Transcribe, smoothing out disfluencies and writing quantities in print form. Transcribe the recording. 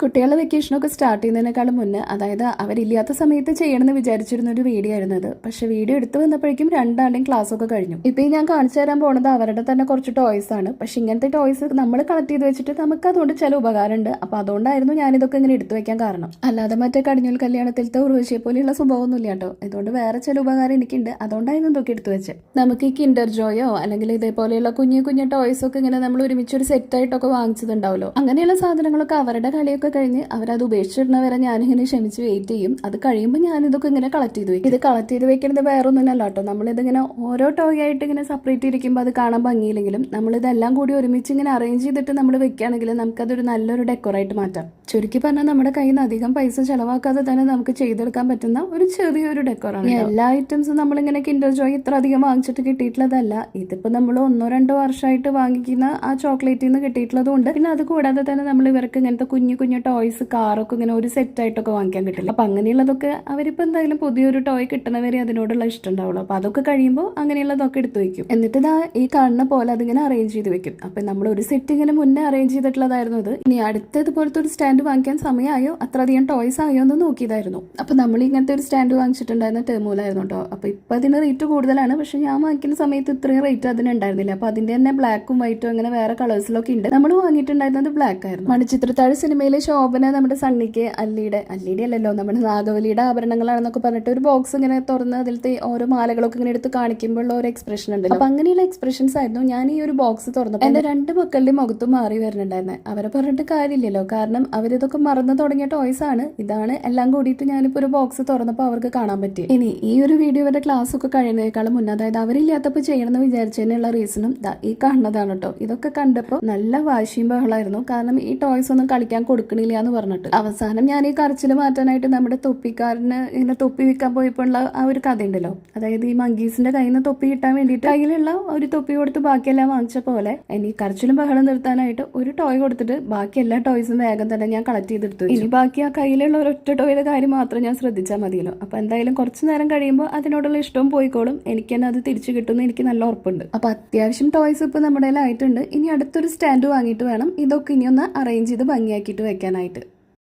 കുട്ടികളുടെ വെക്കേഷനൊക്കെ സ്റ്റാർട്ട് ചെയ്യുന്നതിനേക്കാളും മുന്നേ, അതായത് അവരില്ലാത്ത സമയത്ത് ചെയ്യണമെന്ന് വിചാരിച്ചിരുന്ന ഒരു വീഡിയോ ആയിരുന്നു അത്. പക്ഷെ വീഡിയോ എടുത്തു വന്നപ്പോഴേക്കും രണ്ടാളുടെയും ക്ലാസ് ഒക്കെ കഴിഞ്ഞു. ഇപ്പൊ ഞാൻ കാണിച്ചു തരാൻ പോകുന്നത് അവരുടെ തന്നെ കുറച്ച് ടോയ്സ് ആണ്. പക്ഷെ ഇങ്ങനത്തെ ടോയ്സ് നമ്മൾ കളക്ട് ചെയ്ത് വെച്ചിട്ട് നമുക്ക് അതുകൊണ്ട് ചില ഉപകാരമുണ്ട്. അപ്പൊ അതുകൊണ്ടായിരുന്നു ഞാനിതൊക്കെ ഇങ്ങനെ എടുത്തു വെക്കാൻ കാരണം. അല്ലാതെ മറ്റേ കടിഞ്ഞൂൽ കല്യാണത്തിലത്തെ ഉർവശിയെ പോലെയുള്ള സ്വഭാവമൊന്നും ഇല്ല കേട്ടോ. ഇതുകൊണ്ട് വേറെ ചില ഉപകാരം എനിക്കുണ്ട്. അതുകൊണ്ടായിരുന്നു ഇതൊക്കെ എടുത്തു വെച്ച്. നമുക്ക് ഈ കിൻഡർ ജോയോ അല്ലെങ്കിൽ ഇതേപോലെയുള്ള കുഞ്ഞു കുഞ്ഞു ടോയ്സ് ഒക്കെ ഇങ്ങനെ നമ്മൾ ഒരുമിച്ച് ഒരു സെറ്റ് ആയിട്ടൊക്കെ വാങ്ങിച്ചതുണ്ടാവല്ലോ. അങ്ങനെയുള്ള സാധനങ്ങളൊക്കെ അവരുടെ കളിയൊക്കെ കഴിഞ്ഞ് അവരത് ഉപേക്ഷിച്ചിടുന്നവരെ ഞാനിങ്ങനെ ക്ഷമിച്ച് വെയിറ്റ് ചെയ്യും. അത് കഴിയുമ്പോൾ ഞാനിതൊക്കെ ഇങ്ങനെ കളക്ട് ചെയ്ത് വെക്കും. ഇത് കളക്ട് ചെയ്ത് വെക്കുന്നത് വേറെ ഒന്നുമല്ല കേട്ടോ. നമ്മളിതിങ്ങനെ ഓരോ ടോയ് ആയിട്ട് ഇങ്ങനെ സെപ്പറേറ്റ് ഇരിക്കുമ്പോൾ അത് കാണാൻ ഭംഗിയില്ലെങ്കിലും നമ്മളിതെല്ലാം കൂടി ഒരുമിച്ച് ഇങ്ങനെ അറേഞ്ച് ചെയ്തിട്ട് നമ്മൾ വെക്കുകയാണെങ്കിൽ നമുക്കതൊരു നല്ലൊരു ഡെക്കോറായിട്ട് മാറ്റാം. ചുരുക്കി പറഞ്ഞാൽ നമ്മുടെ കയ്യിൽ നിന്ന് അധികം പൈസ ചെലവാക്കാതെ തന്നെ നമുക്ക് ചെയ്തെടുക്കാൻ പറ്റുന്ന ഒരു ചെറിയൊരു ഡെക്കോറാണ്. എല്ലാ ഐറ്റംസും നമ്മളിങ്ങനെ കിൻഡർ ജോയ് ഇത്ര അധികം വാങ്ങിച്ചിട്ട് കിട്ടിയിട്ടുള്ളതല്ല. ഇതിപ്പോൾ നമ്മൾ 1-2 വർഷമായിട്ട് വാങ്ങിക്കുന്ന ആ ചോക്ലേറ്റിൽ നിന്ന് കിട്ടിയിട്ടുള്ളതുകൊണ്ട് പിന്നെ അത് കൂടാതെ തന്നെ നമ്മൾ ഇവർക്ക് ഇങ്ങനത്തെ കുഞ്ഞു കുഞ്ഞു ടോയ്സ്, കാറൊക്കെ ഇങ്ങനെ ഒരു സെറ്റ് ആയിട്ടൊക്കെ വാങ്ങിക്കാൻ കിട്ടില്ല. അപ്പൊ അങ്ങനെയുള്ളതൊക്കെ അവരിപ്പോ എന്തായാലും പുതിയൊരു ടോയ് കിട്ടുന്നവരെ അതിനോടുള്ള ഇഷ്ടം ഉണ്ടാവുള്ളൂ. അപ്പൊ അതൊക്കെ കഴിയുമ്പോൾ അങ്ങനെയുള്ളതൊക്കെ എടുത്തു വെക്കും. എന്നിട്ട് ഇതാ ഈ കാണുന്ന പോലെ അതിങ്ങനെ അറേഞ്ച് ചെയ്ത് വെക്കും. അപ്പൊ നമ്മൾ ഒരു സെറ്റ് ഇങ്ങനെ മുന്നേ അറേഞ്ച് ചെയ്തിട്ടുള്ളതായിരുന്നു അത്. ഇനി അടുത്തതുപോലത്തെ ഒരു സ്റ്റാൻഡ് വാങ്ങിക്കാൻ സമയമായോ അത്ര അധികം ടോയ്സ് ആയോ എന്ന് നോക്കിയതായിരുന്നു. അപ്പൊ നമ്മൾ ഇങ്ങനത്തെ ഒരു സ്റ്റാൻഡ് വാങ്ങിച്ചിട്ടുണ്ടായിരുന്ന ടെർമൂലായിരുന്നു കേട്ടോ. അപ്പൊ ഇപ്പൊ അതിന് റേറ്റ് കൂടുതലാണ്. പക്ഷെ ഞാൻ വാങ്ങിക്കുന്ന സമയത്ത് ഇത്രയും റേറ്റ് അതിനുണ്ടായിരുന്നില്ല. അപ്പൊ അതിന്റെ തന്നെ ബ്ലാക്കും വൈറ്റും അങ്ങനെ വേറെ കളേഴ്സിലൊക്കെ ഉണ്ട്. നമ്മൾ വാങ്ങിയിട്ടുണ്ടായിരുന്നത് ബ്ലാക്ക് ആയിരുന്നു. മണിച്ചിത്രത്താഴ് സിനിമയിലെ ശോഭന നമ്മുടെ സണ്ണിക്ക് അല്ലിയുടെ അല്ലല്ലോ നമ്മുടെ നാഗവലിയുടെ ആഭരണങ്ങളാണെന്നൊക്കെ പറഞ്ഞിട്ട് ഒരു ബോക്സ് ഇങ്ങനെ തുറന്ന് അതിലത്തെ ഓരോ മാലകളൊക്കെ ഇങ്ങനെ എടുത്ത് കാണിക്കുമ്പോഴുള്ള ഒരു എക്സ്പ്രഷൻ ഉണ്ടല്ലോ. അപ്പൊ അങ്ങനെയുള്ള എക്സ്പ്രഷൻസ് ആയിരുന്നു ഞാൻ ഈ ഒരു ബോക്സ് തുറന്നപ്പോൾ എന്റെ 2 മക്കളുടെ മുഖത്തും മാറി വരുന്നുണ്ടായിരുന്നത്. അവരെ പറഞ്ഞിട്ട് കാര്യമില്ലല്ലോ, കാരണം അവരിതൊക്കെ മറന്നു തുടങ്ങിയ ടോയ്സ് ആണ്. ഇതാണ് എല്ലാം കൂടിയിട്ട് ഞാനിപ്പോ ഒരു ബോക്സ് തുറന്നപ്പോൾ അവർക്ക് കാണാൻ പറ്റി. ഇനി ഈ ഒരു വീഡിയോ വരെ ക്ലാസ് ഒക്കെ കഴിയുന്നതിനേക്കാളും മുന്നേ, അതായത് അവരില്ലാത്തപ്പോൾ ചെയ്യണമെന്ന് വിചാരിച്ചതിനുള്ള റീസണും ഈ കാണുന്നതാണ് കേട്ടോ. ഇതൊക്കെ കണ്ടപ്പോൾ നല്ല വാശിയും ബഹളമായിരുന്നു. കാരണം ഈ ടോയ്സ് ഒന്നും കളിക്കാൻ കൊടുക്കണില്ല എന്ന് പറഞ്ഞിട്ട് അവസാനം ഞാൻ ഈ കരച്ചിൽ മാറ്റാനായിട്ട് നമ്മുടെ തൊപ്പിക്കാരന് ഇങ്ങനെ തൊപ്പി വിൽക്കാൻ പോയപ്പോഴുള്ള ആ ഒരു കഥ ഉണ്ടല്ലോ, അതായത് ഈ മങ്കീസിന്റെ കയ്യിൽ നിന്ന് തൊപ്പി കിട്ടാൻ വേണ്ടിയിട്ട് കയ്യിലുള്ള ഒരു തൊപ്പി കൊടുത്ത് ബാക്കിയെല്ലാം വാങ്ങിച്ച പോലെ ഇനി കരച്ചിലും ബഹളം നിർത്താനായിട്ട് ഒരു ടോയ് കൊടുത്തിട്ട് ബാക്കി എല്ലാ ടോയ്സും വേഗം തന്നെ ഞാൻ കളക്ട് ചെയ്തെടുത്തു. ഇനി ബാക്കി ആ കയ്യിലുള്ള ഒരൊറ്റ ടോയുടെ കാര്യം മാത്രം ഞാൻ ശ്രദ്ധിച്ചാൽ മതിയല്ലോ. അപ്പൊ എന്തായാലും കുറച്ചു നേരം കഴിയുമ്പോൾ അതിനോടുള്ള ഇഷ്ടവും പോയിക്കോളും. എനിക്ക് തന്നെ അത് തിരിച്ചു കിട്ടുമെന്ന് എനിക്ക് നല്ല ഉറപ്പുണ്ട്. അപ്പൊ അത്യാവശ്യം ടോയ്സ് ഇപ്പൊ നമ്മുടെ ആയിട്ടുണ്ട്. ഇനി അടുത്തൊരു സ്റ്റാൻഡ് വാങ്ങിയിട്ട് വേണം ഇതൊക്കെ ഇനി ഒന്ന് അറേഞ്ച് ചെയ്ത് ഭംഗിയാക്കിയിട്ട് വെക്കാനായിട്ട്.